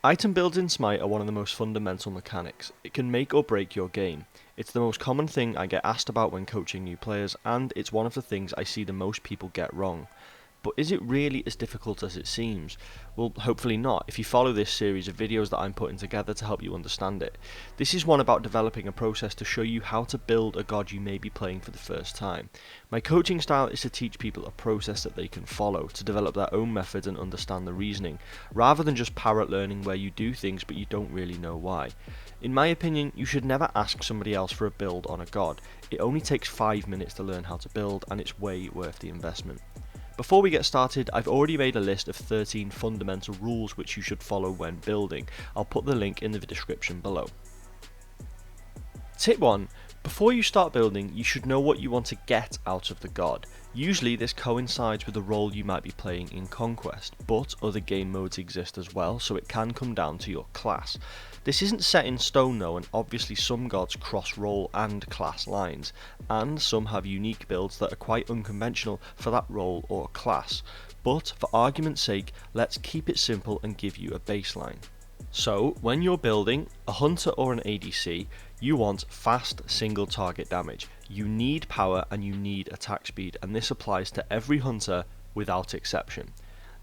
Item builds in Smite are one of the most fundamental mechanics. It can make or break your game. It's the most common thing I get asked about when coaching new players, and it's one of the things I see the most people get wrong. But is it really as difficult as it seems? Well, hopefully not, if you follow this series of videos that I'm putting together to help you understand it. This is one about developing a process to show you how to build a god you may be playing for the first time. My coaching style is to teach people a process that they can follow, to develop their own methods and understand the reasoning, rather than just parrot learning where you do things but you don't really know why. In my opinion, you should never ask somebody else for a build on a god. It only takes 5 minutes to learn how to build, and it's way worth the investment. Before we get started, I've already made a list of 13 fundamental rules which you should follow when building. I'll put the link in the description below. Tip 1. Before you start building, you should know what you want to get out of the god. Usually this coincides with the role you might be playing in Conquest, but other game modes exist as well, so it can come down to your class. This isn't set in stone though, and obviously some gods cross role and class lines, and some have unique builds that are quite unconventional for that role or class. But for argument's sake, let's keep it simple and give you a baseline. So, when you're building a hunter or an ADC, you want fast single target damage. You need power and you need attack speed, and this applies to every hunter without exception.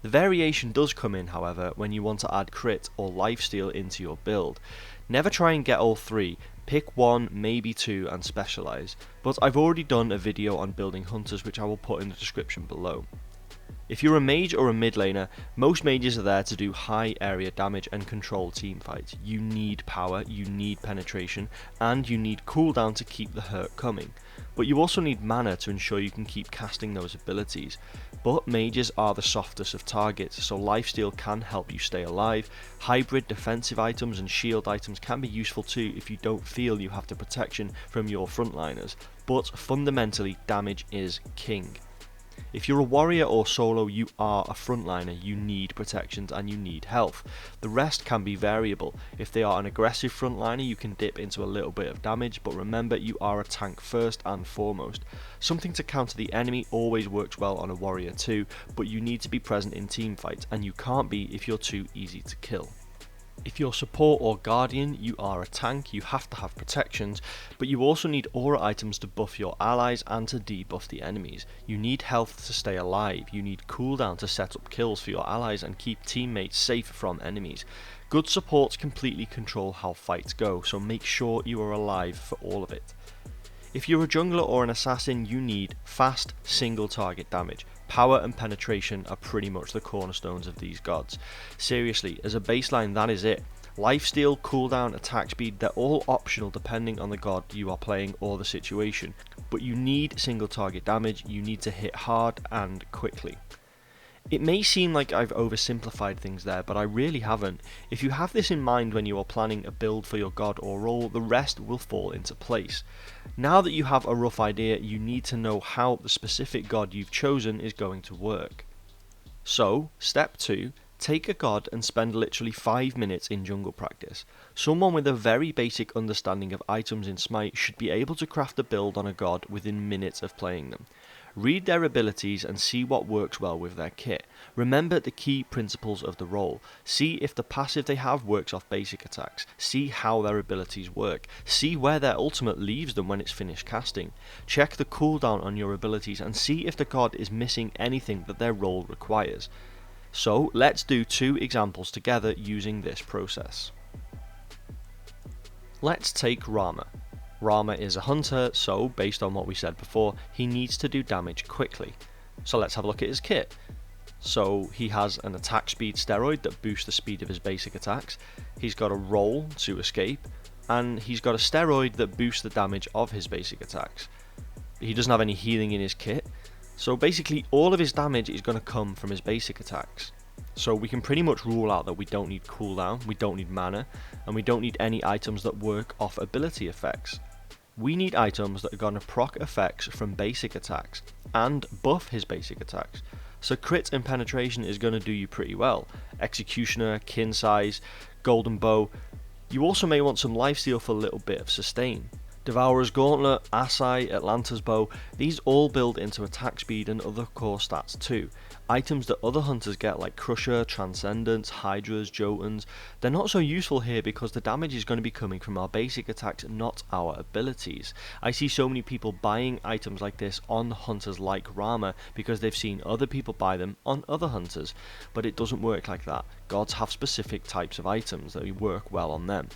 The variation does come in, however, when you want to add crit or lifesteal into your build. Never try and get all three, pick one, maybe two and specialise, but I've already done a video on building hunters which I will put in the description below. If you're a mage or a mid laner, most mages are there to do high area damage and control teamfights. You need power, you need penetration, and you need cooldown to keep the hurt coming. But you also need mana to ensure you can keep casting those abilities. But mages are the softest of targets, so lifesteal can help you stay alive. Hybrid defensive items and shield items can be useful too if you don't feel you have the protection from your frontliners. But fundamentally, damage is king. If you're a warrior or solo, you are a frontliner, you need protections and you need health. The rest can be variable. If they are an aggressive frontliner, you can dip into a little bit of damage, but remember you are a tank first and foremost. Something to counter the enemy always works well on a warrior too, but you need to be present in teamfights, and you can't be if you're too easy to kill. If you're support or guardian, you are a tank, you have to have protections, but you also need aura items to buff your allies and to debuff the enemies. You need health to stay alive, you need cooldown to set up kills for your allies and keep teammates safe from enemies. Good supports completely control how fights go, so make sure you are alive for all of it. If you're a jungler or an assassin, you need fast single target damage. Power and penetration are pretty much the cornerstones of these gods. Seriously, as a baseline, that is it. Lifesteal, cooldown, attack speed, they're all optional depending on the god you are playing or the situation. But you need single target damage, you need to hit hard and quickly. It may seem like I've oversimplified things there, but I really haven't. If you have this in mind when you are planning a build for your god or role, the rest will fall into place. Now that you have a rough idea, you need to know how the specific god you've chosen is going to work. So, step 2, take a god and spend literally 5 minutes in jungle practice. Someone with a very basic understanding of items in Smite should be able to craft a build on a god within minutes of playing them. Read their abilities and see what works well with their kit. Remember the key principles of the role. See if the passive they have works off basic attacks. See how their abilities work. See where their ultimate leaves them when it's finished casting. Check the cooldown on your abilities and see if the god is missing anything that their role requires. So let's do 2 examples together using this process. Let's take Rama. Rama is a hunter, so based on what we said before, he needs to do damage quickly. So let's have a look at his kit. So he has an attack speed steroid that boosts the speed of his basic attacks, he's got a roll to escape, and he's got a steroid that boosts the damage of his basic attacks. He doesn't have any healing in his kit, so basically all of his damage is going to come from his basic attacks. So we can pretty much rule out that we don't need cooldown, we don't need mana, and we don't need any items that work off ability effects. We need items that are going to proc effects from basic attacks, and buff his basic attacks. So crit and penetration is going to do you pretty well. Executioner, kin size, golden bow. You also may want some lifesteal for a little bit of sustain. Devourer's Gauntlet, Assai, Atlanta's Bow, these all build into attack speed and other core stats too. Items that other hunters get like Crusher, Transcendence, Hydras, Jotuns, they're not so useful here because the damage is going to be coming from our basic attacks, not our abilities. I see so many people buying items like this on hunters like Rama because they've seen other people buy them on other hunters, but it doesn't work like that. Gods have specific types of items that work well on them.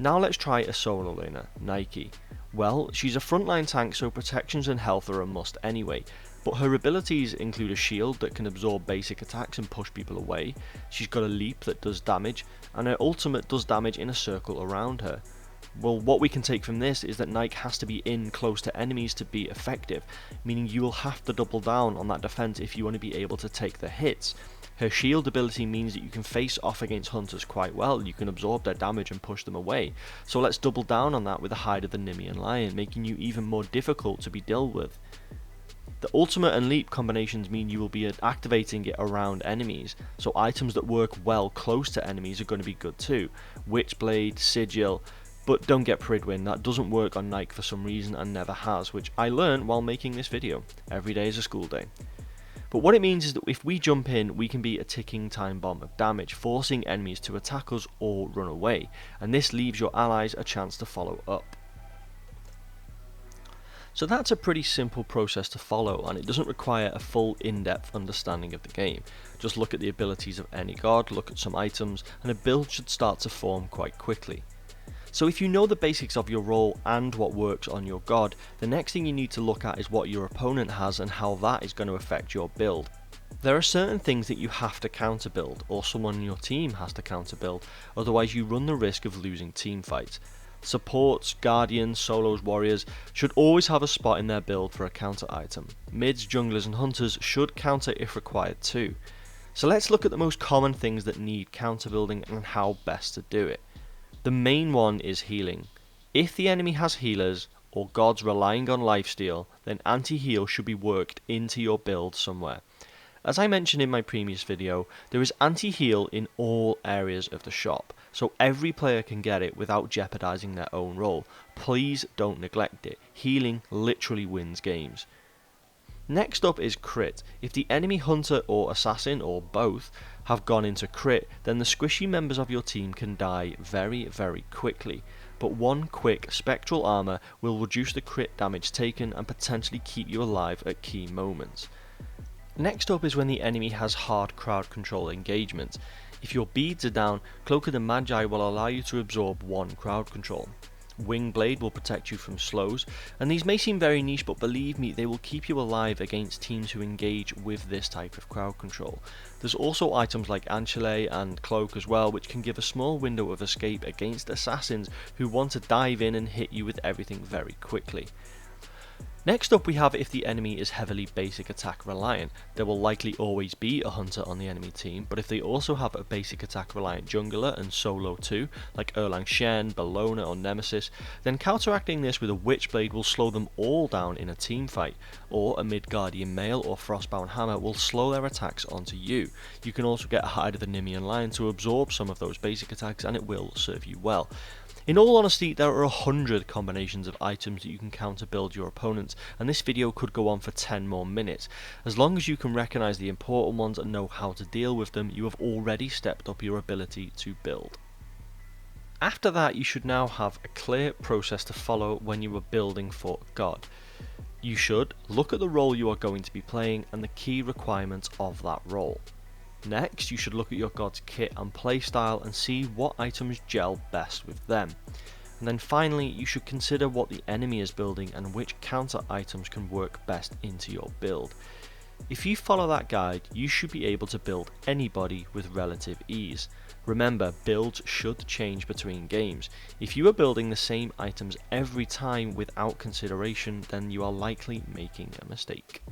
Now let's try a solo laner, Nike. Well, she's a frontline tank, so protections and health are a must anyway, but her abilities include a shield that can absorb basic attacks and push people away, she's got a leap that does damage, and her ultimate does damage in a circle around her. Well, what we can take from this is that Nike has to be in close to enemies to be effective, meaning you will have to double down on that defense if you want to be able to take the hits. Her shield ability means that you can face off against hunters quite well, you can absorb their damage and push them away, so let's double down on that with the hide of the Nemean Lion, making you even more difficult to be dealt with. The ultimate and leap combinations mean you will be activating it around enemies, so items that work well close to enemies are going to be good too. Witchblade, Sigil, but don't get Pridwin, that doesn't work on Nike for some reason and never has, which I learned while making this video. Every day is a school day. But what it means is that if we jump in, we can be a ticking time bomb of damage, forcing enemies to attack us or run away, and this leaves your allies a chance to follow up. So that's a pretty simple process to follow, and it doesn't require a full in-depth understanding of the game. Just look at the abilities of any god, look at some items, and a build should start to form quite quickly. So if you know the basics of your role and what works on your god, the next thing you need to look at is what your opponent has and how that is going to affect your build. There are certain things that you have to counter build, or someone in your team has to counter build, otherwise you run the risk of losing team fights. Supports, guardians, solos, warriors should always have a spot in their build for a counter item. Mids, junglers and hunters should counter if required too. So let's look at the most common things that need counter building and how best to do it. The main one is healing. If the enemy has healers, or gods relying on lifesteal, then anti-heal should be worked into your build somewhere. As I mentioned in my previous video, there is anti-heal in all areas of the shop, so every player can get it without jeopardizing their own role. Please don't neglect it. Healing literally wins games. Next up is crit. If the enemy hunter or assassin, or both, have gone into crit, then the squishy members of your team can die very, very quickly. But one quick spectral armor will reduce the crit damage taken and potentially keep you alive at key moments. Next up is when the enemy has hard crowd control engagement. If your beads are down, Cloak of the Magi will allow you to absorb one crowd control. Wingblade will protect you from slows, and these may seem very niche, but believe me, they will keep you alive against teams who engage with this type of crowd control. There's also items like Ancile and Cloak as well, which can give a small window of escape against assassins who want to dive in and hit you with everything very quickly. Next up we have if the enemy is heavily basic attack reliant. There will likely always be a hunter on the enemy team, but if they also have a basic attack reliant jungler and solo too, like Erlang Shen, Bellona or Nemesis, then counteracting this with a Witchblade will slow them all down in a team fight, or a Midgardian Mail or Frostbound Hammer will slow their attacks onto you. You can also get a Hide of the Nemean Lion to absorb some of those basic attacks and it will serve you well. In all honesty, there are 100 combinations of items that you can counter build your opponents, and this video could go on for 10 more minutes. As long as you can recognise the important ones and know how to deal with them, you have already stepped up your ability to build. After that, you should now have a clear process to follow when you are building for God. You should look at the role you are going to be playing and the key requirements of that role. Next, you should look at your god's kit and playstyle and see what items gel best with them. And then finally, you should consider what the enemy is building and which counter items can work best into your build. If you follow that guide, you should be able to build anybody with relative ease. Remember, builds should change between games. If you are building the same items every time without consideration, then you are likely making a mistake.